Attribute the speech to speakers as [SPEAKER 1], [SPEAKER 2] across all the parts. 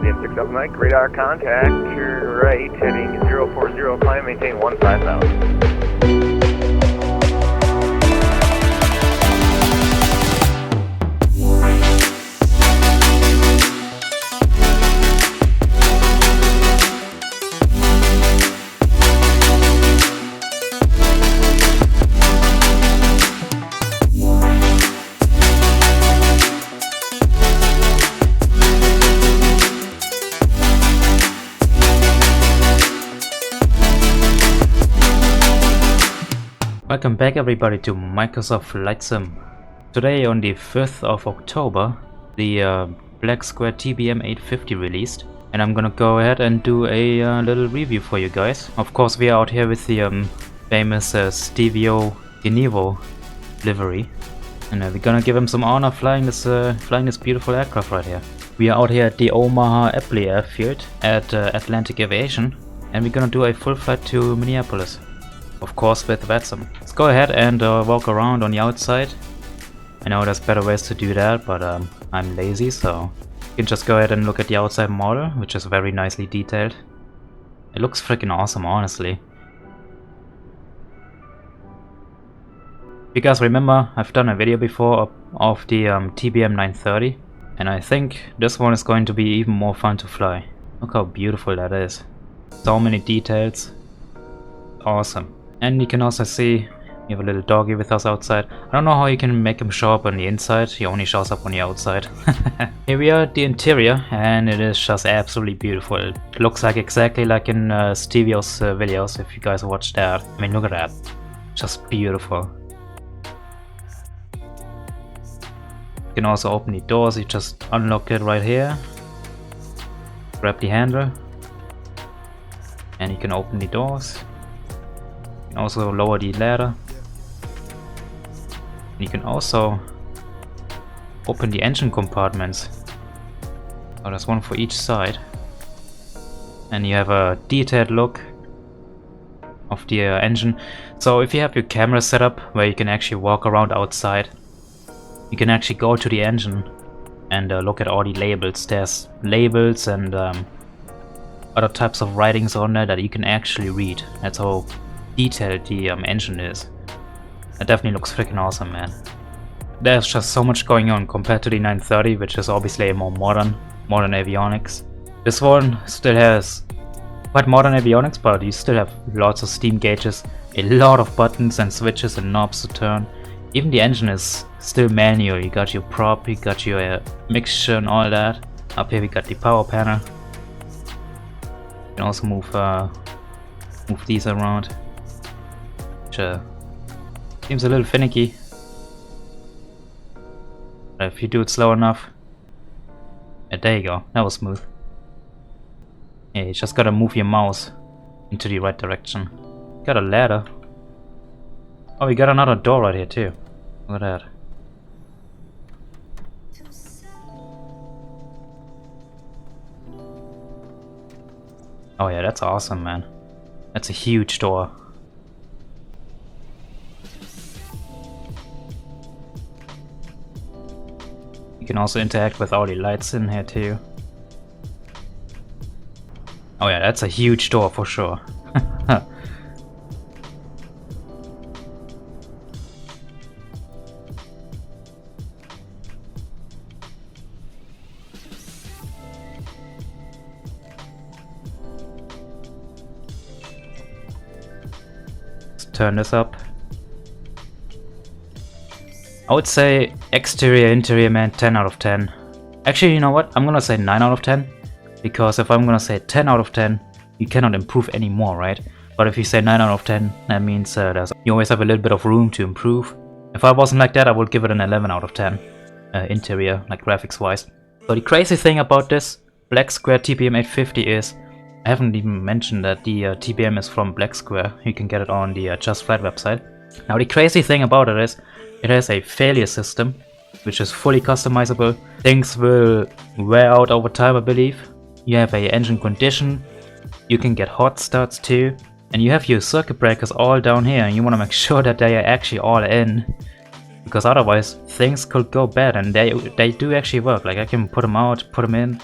[SPEAKER 1] Union 6 Alpha Mike, radar contact, turn right, heading 040, climb, maintain 15,000.
[SPEAKER 2] Welcome back everybody to Microsoft Flight Sim. Today on the 5th of October, the Black Square TBM 850 released, and I'm gonna go ahead and do a little review for you guys. Of course, we are out here with the famous Stevio Genevo livery, and we're gonna give him some honor flying this beautiful aircraft right here. We are out here at the Omaha Eppley Airfield at Atlantic Aviation, and we're gonna do a full flight to Minneapolis. Of course with vatsim. Let's go ahead and walk around on the outside. I know there's better ways to do that, but I'm lazy, so you can just go ahead and look at the outside model, which is very nicely detailed. It looks freaking awesome, honestly. If you guys remember, I've done a video before of the TBM 930, and I think this one is going to be even more fun to fly. Look how beautiful that is. So many details. Awesome. And you can also see we have a little doggy with us outside. I don't know how you can make him show up on the inside, he only shows up on the outside. Here we are at the interior, and it is just absolutely beautiful. It looks like exactly like in Stevio's videos, if you guys watched that. I mean, look at that. Just beautiful. You can also open the doors, you just unlock it right here. Grab the handle. And you can open the doors. You can also lower the ladder. And you can also open the engine compartments. Oh, there's one for each side. And you have a detailed look of the engine. So if you have your camera set up where you can actually walk around outside, you can actually go to the engine and look at all the labels. There's labels and other types of writings on there that you can actually read. That's how detailed the engine is. It definitely looks freaking awesome, man. There's just so much going on compared to the 930, which is obviously a more modern avionics. This one still has quite modern avionics, but you still have lots of steam gauges, a lot of buttons and switches and knobs to turn. Even the engine is still manual. You got your prop, you got your mixture and all that. Up here we got the power panel. You can also move these around. Which seems a little finicky, but if you do it slow enough, there you go, that was smooth. Yeah, you just gotta move your mouse into the right direction. Got a ladder. Oh, we got another door right here too. Look at that. Oh yeah, that's awesome, man. That's a huge door. You can also interact with all the lights in here too. Oh yeah, that's a huge door for sure. Let's turn this up. I would say exterior, interior, man, 10 out of 10. Actually, you know what? I'm gonna say 9 out of 10. Because if I'm gonna say 10 out of 10, you cannot improve any more, right? But if you say 9 out of 10, that means you always have a little bit of room to improve. If I wasn't like that, I would give it an 11 out of 10. Interior, like graphics wise. So the crazy thing about this Black Square TBM 850 is, I haven't even mentioned that the TBM is from Black Square. You can get it on the Just Flight website. Now the crazy thing about it is, it has a failure system, which is fully customizable. Things will wear out over time, I believe. You have a engine condition, you can get hot starts too, and you have your circuit breakers all down here, and you want to make sure that they are actually all in, because otherwise things could go bad, and they do actually work. Like I can put them out, put them in,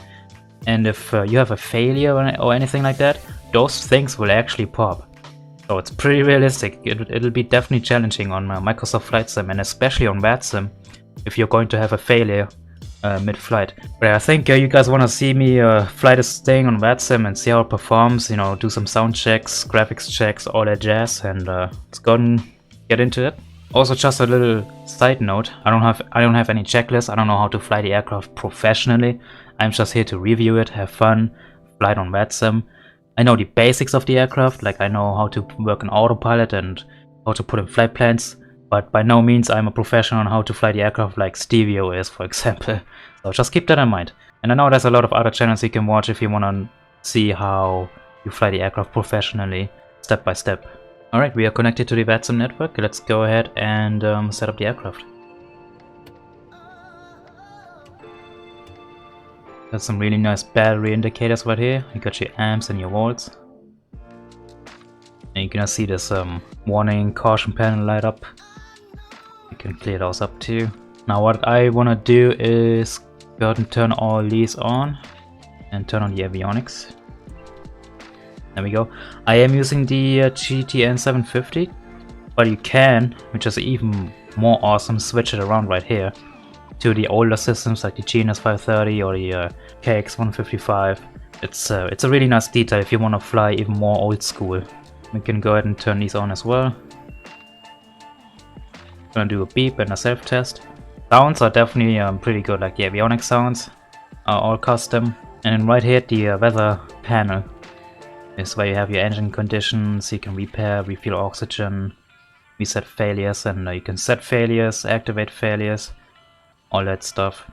[SPEAKER 2] and if you have a failure or anything like that, those things will actually pop. So it's pretty realistic. It'll be definitely challenging on Microsoft Flight Sim, and especially on vatsim if you're going to have a failure mid-flight. But I think you guys want to see me fly this thing on vatsim and see how it performs, you know, do some sound checks, graphics checks, all that jazz, and let's go and get into it. Also, just a little side note, I don't have any checklist. I don't know how to fly the aircraft professionally. I'm just here to review it, have fun, fly it on vatsim. I know the basics of the aircraft, like I know how to work in autopilot and how to put in flight plans, but by no means I'm a professional on how to fly the aircraft like Stevio is, for example. So just keep that in mind. And I know there's a lot of other channels you can watch if you want to see how you fly the aircraft professionally, step by step. Alright, we are connected to the vatsim network. Let's go ahead and set up the aircraft. There's some really nice battery indicators right here. You got your amps and your volts. And you're gonna see this warning caution panel light up. You can clear those up too. Now what I wanna do is go ahead and turn all these on and turn on the avionics. There we go. I am using the GTN 750, but you can, which is even more awesome, switch it around right here to the older systems like the GNS 530 or the KX 155. It's a really nice detail if you want to fly even more old school. We can go ahead and turn these on as well. Gonna do a beep and a self-test. Sounds are definitely pretty good, like the avionics sounds are all custom. And then right here at the weather panel is where you have your engine conditions. You can repair, refuel oxygen, reset failures, and you can set failures, activate failures, all that stuff.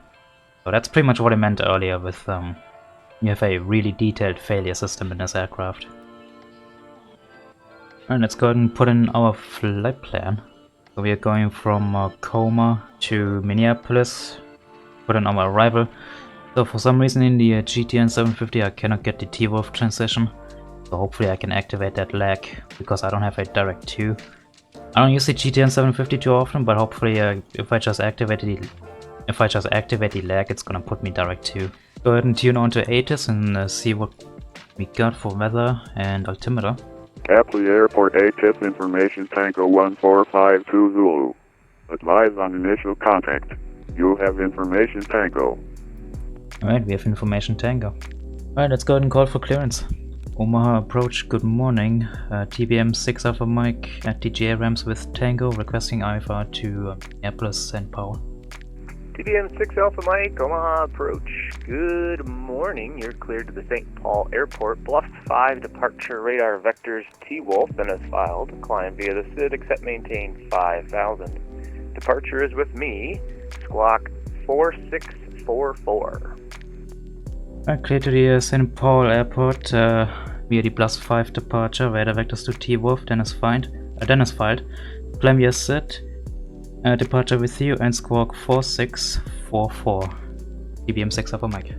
[SPEAKER 2] So that's pretty much what I meant earlier with you have a really detailed failure system in this aircraft. Alright, let's go ahead and put in our flight plan. So we are going from KOMA to Minneapolis, put in our arrival. So for some reason in the GTN 750 I cannot get the TWOLF transition. So hopefully I can activate that lag, because I don't have a direct 2. I don't use the GTN 750 too often, but hopefully if I just activate the lag, it's gonna put me direct 2. Go ahead and tune on to ATC and see what we got for weather and altimeter.
[SPEAKER 3] Capri Airport ATC information Tango 1452 Zulu. Advise on initial contact. You have information Tango.
[SPEAKER 2] Alright, we have information Tango. Alright, let's go ahead and call for clearance. Omaha approach, good morning. TBM 6 Alpha Mike at DJA ramps with Tango, requesting IFR to Minneapolis, St. Paul.
[SPEAKER 1] TBM 6 Alpha Mike, Omaha approach. Good morning. You're cleared to the St. Paul Airport. Bluff 5 departure radar vectors TWOLF then as filed. Climb via the SID, accept maintain 5000. Departure is with me, squawk 4644.
[SPEAKER 2] Alright, clear to the St. Paul Airport via the +5 departure. Radar vectors to TWOLF then as filed. Climb via SID. Departure with you and squawk 4644. TBM 6 Alpha Mike.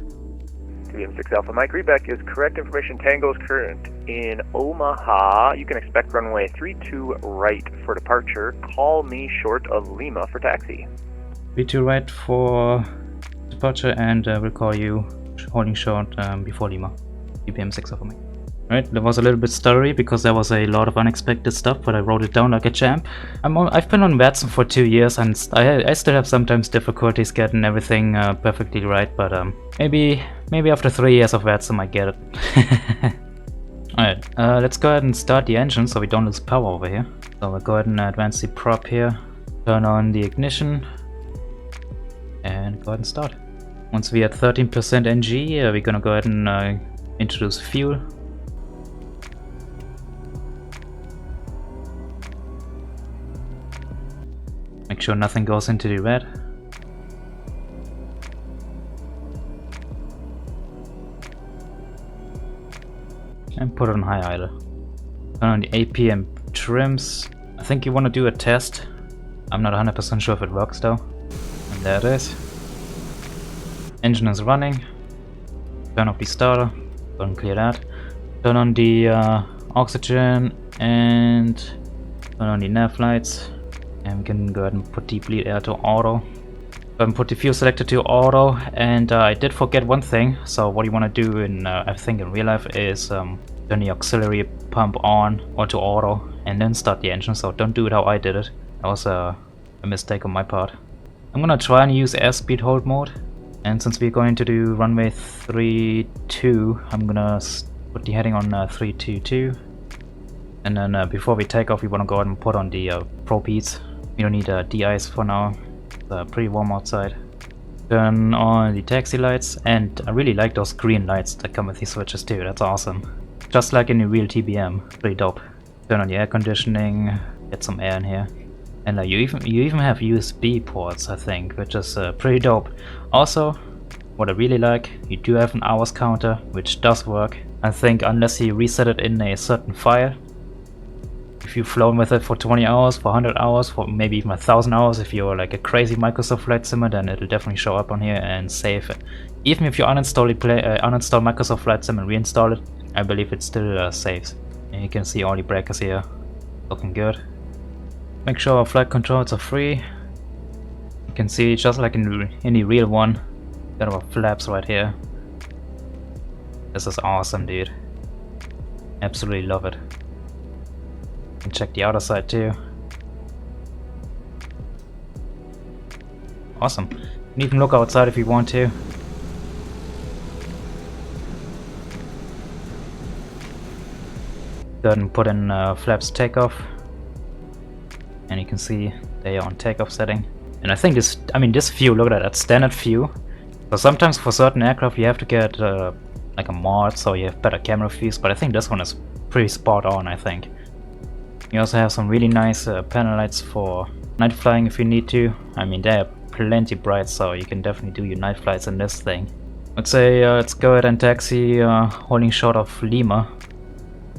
[SPEAKER 1] TBM 6 Alpha Mike, readback is correct. Information Tango is current in Omaha. You can expect runway 32 right for departure. Call me short of Lima for taxi.
[SPEAKER 2] 32 right for departure, and we'll call you holding short before Lima. TBM 6 Alpha Mike. Right, that was a little bit stuttery because there was a lot of unexpected stuff, but I wrote it down like a champ. I've been on vatsim for 2 years, and I still have sometimes difficulties getting everything perfectly right, but maybe after 3 years of vatsim I get it. Alright, let's go ahead and start the engine so we don't lose power over here. So we'll go ahead and advance the prop here, turn on the ignition, and go ahead and start. Once we are at 13% NG, we're gonna go ahead and introduce fuel. Make sure nothing goes into the red. And put it on high idle. Turn on the APM trims. I think you want to do a test. I'm not 100% sure if it works though. And there it is. Engine is running. Turn off the starter. Go and clear that. Turn on the oxygen and turn on the nav lights. And we can go ahead and put deep bleed air to auto. Put the fuel selector to auto, and I did forget one thing. So what you want to do in, I think in real life, is turn the auxiliary pump on or to auto, and then start the engine. So don't do it how I did it. That was a mistake on my part. I'm gonna try and use airspeed hold mode, and since we're going to do runway 32, I'm gonna put the heading on 322, and then before we take off, we want to go ahead and put on the prop heats. We don't need de-ice for now. It's pretty warm outside. Turn on the taxi lights, and I really like those green lights that come with these switches too. That's awesome. Just like in the real TBM, pretty dope. Turn on the air conditioning, get some air in here, and you even have USB ports, I think, which is pretty dope. Also, what I really like, you do have an hours counter, which does work. I think unless you reset it in a certain file. If you've flown with it for 20 hours, for 100 hours, for maybe even 1,000 hours, if you're like a crazy Microsoft Flight Simmer, then it'll definitely show up on here and save it. Even if you uninstall Microsoft Flight Sim and reinstall it, I believe it still saves. And you can see all the breakers here, looking good. Make sure our flight controls are free. You can see just like in the real one, got our flaps right here. This is awesome, dude. Absolutely love it. You can check the outer side too. Awesome. You can even look outside if you want to. Go ahead and put in flaps takeoff, and you can see they are on takeoff setting. And I think this view, look at that standard view. So sometimes for certain aircraft you have to get like a mod, so you have better camera views, but I think this one is pretty spot on, I think. You also have some really nice panel lights for night flying if you need to. I mean, they are plenty bright, so you can definitely do your night flights in this thing. Let's say let's go ahead and taxi holding short of Lima.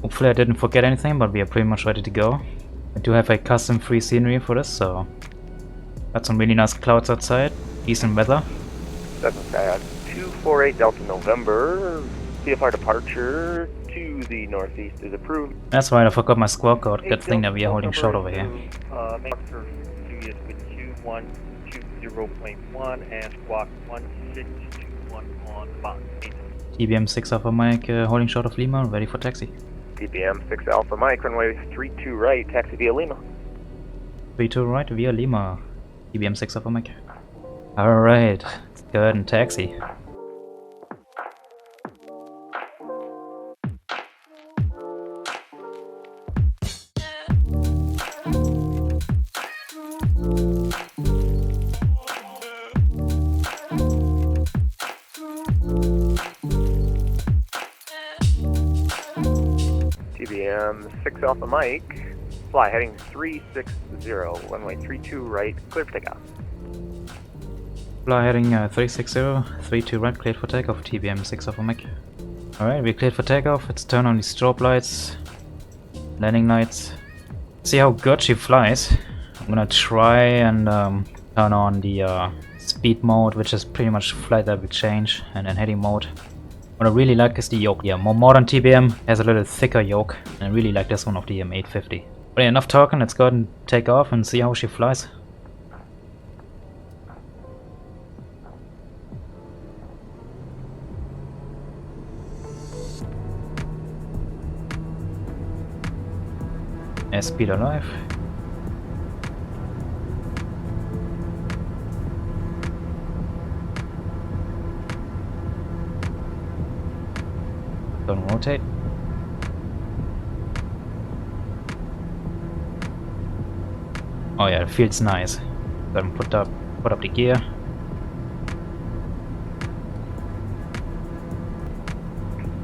[SPEAKER 2] Hopefully I didn't forget anything, but we are pretty much ready to go. I do have a custom free scenery for this, so got some really nice clouds outside, decent weather.
[SPEAKER 1] That's okay. 248 Delta November, CFR departure to the northeast is approved.
[SPEAKER 2] That's right, I forgot my squawk code. Good thing that we are holding short over here.
[SPEAKER 4] Make sure you get with 2120.1 and squawk 1621 on box 8.
[SPEAKER 2] TBM 6 Alpha Mike, holding short of Lima, ready for taxi.
[SPEAKER 1] TBM 6 Alpha Mike, runway 32 right, taxi via Lima.
[SPEAKER 2] 32 right via Lima, TBM 6 Alpha Mike. Alright, let's go ahead and taxi.
[SPEAKER 1] TBM 6 Alpha Mike, fly heading 360, runway 32 right, clear for takeoff.
[SPEAKER 2] Fly heading 360, 32 right, cleared for takeoff, TBM 6 Alpha Mike. Alright, we're cleared for takeoff. Let's turn on the strobe lights, landing lights. See how good she flies. I'm gonna try and turn on the speed mode, which is pretty much flight level change, and then heading mode. What I really like is the yoke. Yeah, more modern TBM has a little thicker yoke, and I really like this one of the M850. But yeah, enough talking, let's go ahead and take off and see how she flies. Airspeed alive. Don't rotate. Oh yeah, it feels nice. Then put up the gear.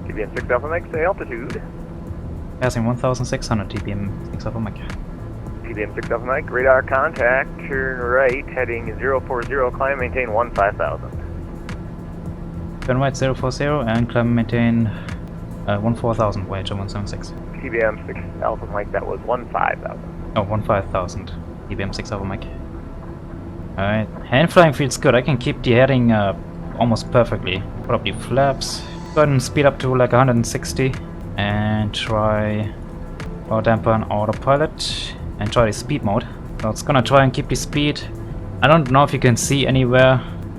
[SPEAKER 1] TBM 6 Alpha Mike, say altitude.
[SPEAKER 2] Passing 1,600 TBM 6 Alpha Mike.
[SPEAKER 1] TBM 6 Alpha Mike, radar contact, turn right, heading 040, climb, maintain 15,000.
[SPEAKER 2] Turn right 040 and climb maintain 14,000, Voyager 176.
[SPEAKER 1] TBM 6 Alpha Mike, that was 15,000.
[SPEAKER 2] Oh, 15,000. TBM 6 Alpha Mike. Alright, hand flying feels good. I can keep the heading almost perfectly. Put up the flaps. Go ahead and speed up to like 160 and try power damper on autopilot and try the speed mode. So it's gonna try and keep the speed I don't know if you can see anywhere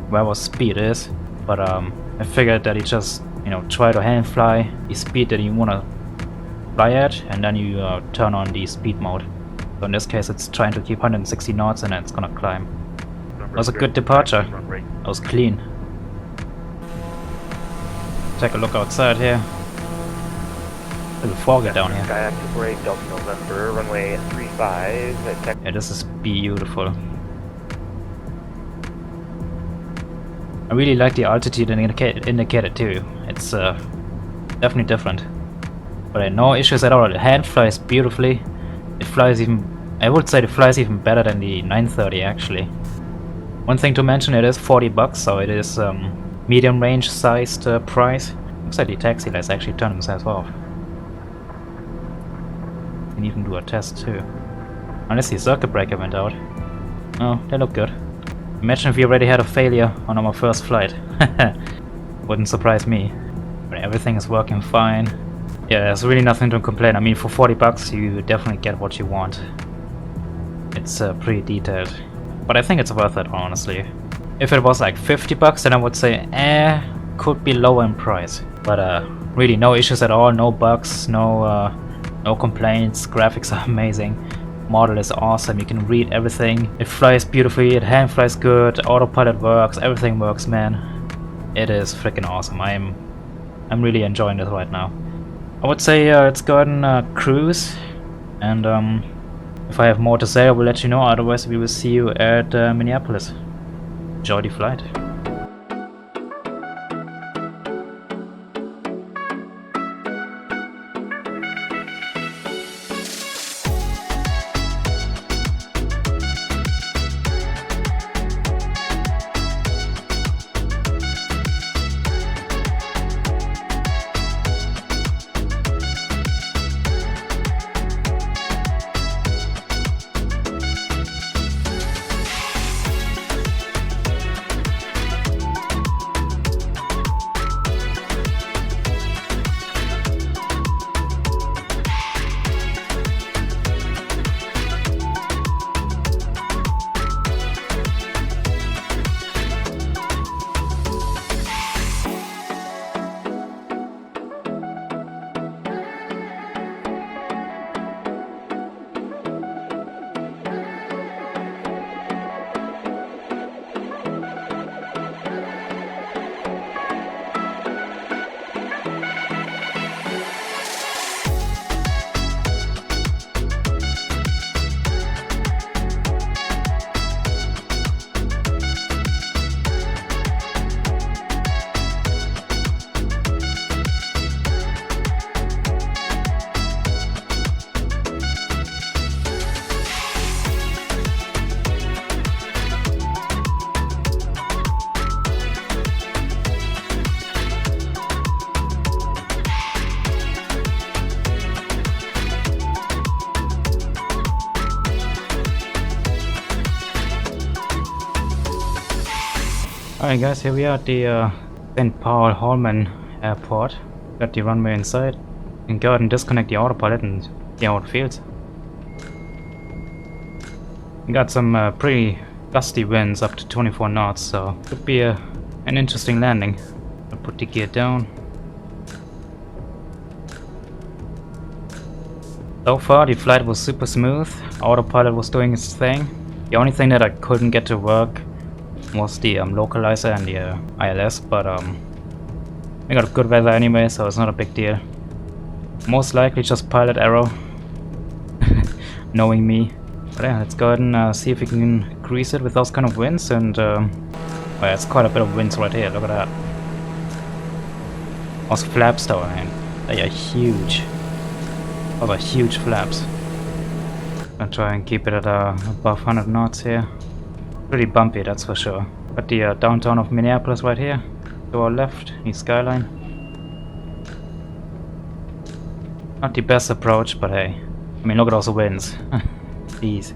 [SPEAKER 2] where our speed is, but I figured that you just, you know, try to hand fly the speed that you want to fly at, and then you turn on the speed mode. So in this case it's trying to keep 160 knots and then it's gonna climb. That was a good departure. That was clean. Take a look outside here. Little foggy down here.
[SPEAKER 1] Sky active break, Delta November, runway 35.
[SPEAKER 2] Yeah, this is beautiful. I really like the altitude indicator too. It's definitely different. But no issues at all. It hand flies beautifully. It flies even, I would say it flies even better than the 930 actually. One thing to mention, it is $40, so it is medium range sized price. Looks like the taxi lights actually turn themselves off. You can even do a test too. Unless the circuit breaker went out. Oh, they look good. Imagine if we already had a failure on our first flight. Wouldn't surprise me. But everything is working fine. Yeah, there's really nothing to complain. I mean, for $40 you definitely get what you want. It's pretty detailed. But I think it's worth it, honestly. If it was like $50 then I would say, could be lower in price. But really no issues at all, no bugs, no complaints, graphics are amazing. Model is awesome, you can read everything. It flies beautifully, it hand flies good, autopilot works, everything works, man. It is freaking awesome. I'm really enjoying this right now. I would say let's go ahead and cruise, and if I have more to say I will let you know, otherwise we will see you at Minneapolis. Enjoy the flight. Alright guys, here we are at the St. Paul Holman Airport. Got the runway inside. You can go ahead and disconnect the autopilot and see how it feels. We got some pretty gusty winds up to 24 knots, so could be an interesting landing. I'll put the gear down. So far the flight was super smooth, autopilot was doing its thing. The only thing that I couldn't get to work was the localizer and the ILS, but we got good weather anyway, so it's not a big deal. Most likely just pilot error, knowing me. But yeah, let's go ahead and see if we can grease it with those kind of winds, and well, it's quite a bit of winds right here, look at that. Those flaps though, man, they are huge. Those are huge flaps. I'll try and keep it at above 100 knots here. Pretty bumpy, that's for sure. But the downtown of Minneapolis right here, to our left, the skyline. Not the best approach, but hey, I mean, look at those winds. Jeez.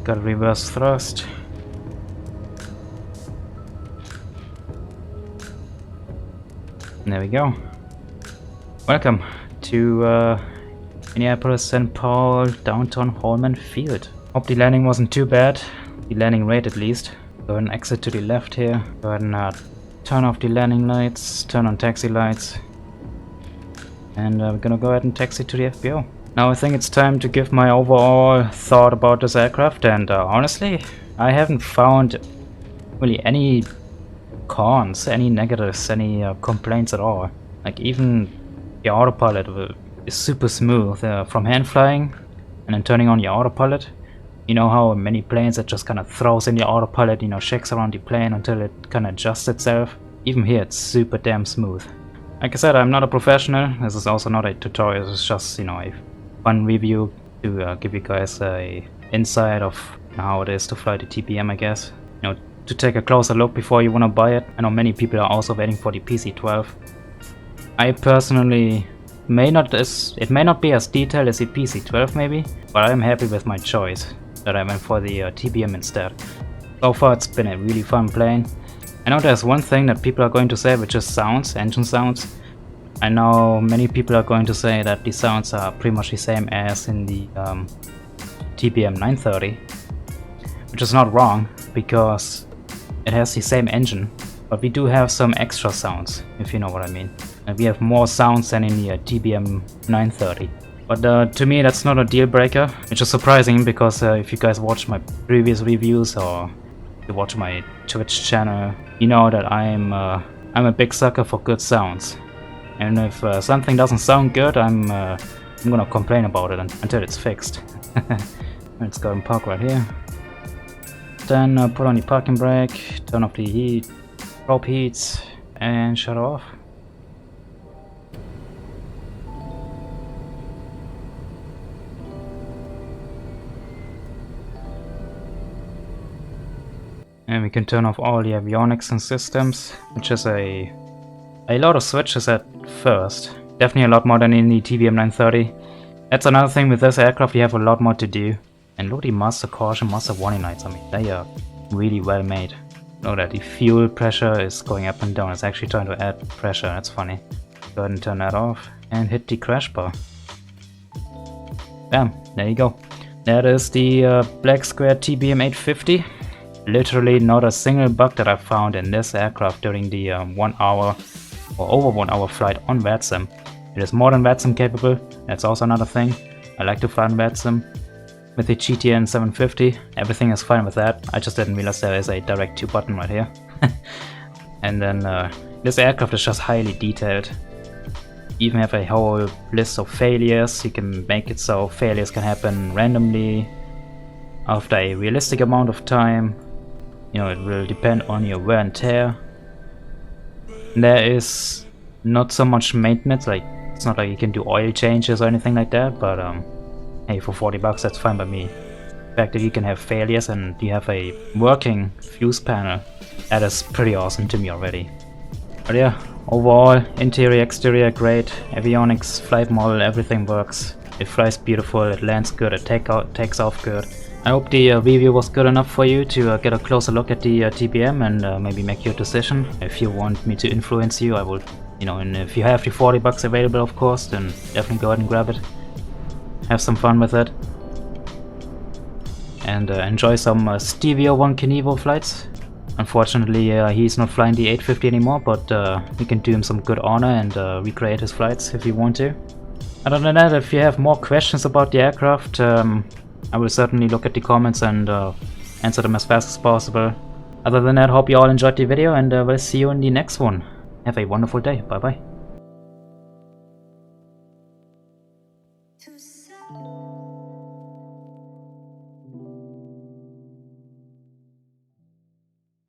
[SPEAKER 2] Got reverse thrust. There we go. Welcome to Minneapolis, St. Paul, downtown Holman Field. Hope the landing wasn't too bad. The landing rate at least. Go ahead and exit to the left here. Go ahead and turn off the landing lights, turn on taxi lights. And we're gonna go ahead and taxi to the FBO. Now I think it's time to give my overall thought about this aircraft, and honestly, I haven't found really any cons, any negatives, any complaints at all. Like even the autopilot is super smooth from hand flying and then turning on your autopilot. You know how many planes it just kind of throws in the autopilot, you know, shakes around the plane until it kind of adjusts itself. Even here it's super damn smooth. Like I said, I'm not a professional. This is also not a tutorial. It's just, you know, a fun review to give you guys a insight of how it is to fly the TBM, I guess. You know, to take a closer look before you want to buy it. I know many people are also waiting for the PC-12. I personally it may not be as detailed as the PC-12 maybe, but I'm happy with my choice that I went for the TBM instead. So far it's been a really fun plane. I know there's one thing that people are going to say, which is sounds, engine sounds. I know many people are going to say that the sounds are pretty much the same as in the TBM 930, which is not wrong because it has the same engine, but we do have some extra sounds, if you know what I mean. And we have more sounds than in the TBM 930. But to me that's not a deal breaker, which is surprising because if you guys watch my previous reviews or you watch my Twitch channel, you know that I'm a big sucker for good sounds. And if something doesn't sound good, I'm gonna complain about it until it's fixed. Let's go and park right here. Then put on the parking brake, turn off the heat, probe heats, and shut off. And we can turn off all the avionics and systems, which is a lot of switches at first. Definitely a lot more than in the TBM 930. That's another thing with this aircraft, you have a lot more to do. And look at the master caution, master warning lights. I mean, they are really well made. Note that the fuel pressure is going up and down. It's actually trying to add pressure. That's funny. Go ahead and turn that off and hit the crash bar. Bam, there you go. That is the black square TBM 850. Literally not a single bug that I found in this aircraft during the 1 hour or over 1 hour flight on vatsim. It is more than vatsim capable. That's also another thing. I like to fly on vatsim. With the GTN 750, everything is fine with that. I just didn't realize there is a direct to button right here. And then this aircraft is just highly detailed. You even have a whole list of failures. You can make it so failures can happen randomly after a realistic amount of time. You know, it will depend on your wear and tear. There is not so much maintenance, like it's not like you can do oil changes or anything like that, but hey, for 40 bucks that's fine by me. The fact that you can have failures and you have a working fuse panel, that is pretty awesome to me already. But yeah, overall, interior, exterior, great. Avionics, flight model, everything works. It flies beautiful, it lands good, it takes off good. I hope the review was good enough for you to get a closer look at the TBM and maybe make your decision. If you want me to influence you, I will, you know, and if you have the 40 bucks available, of course, then definitely go ahead and grab it. Have some fun with it. And enjoy some Stevio 1 Kenevo flights. Unfortunately, he's not flying the 850 anymore, but we can do him some good honor and recreate his flights if you want to. Other than that, if you have more questions about the aircraft, I will certainly look at the comments and answer them as fast as possible. Other than that, hope you all enjoyed the video and we'll see you in the next one. Have a wonderful day. Bye bye.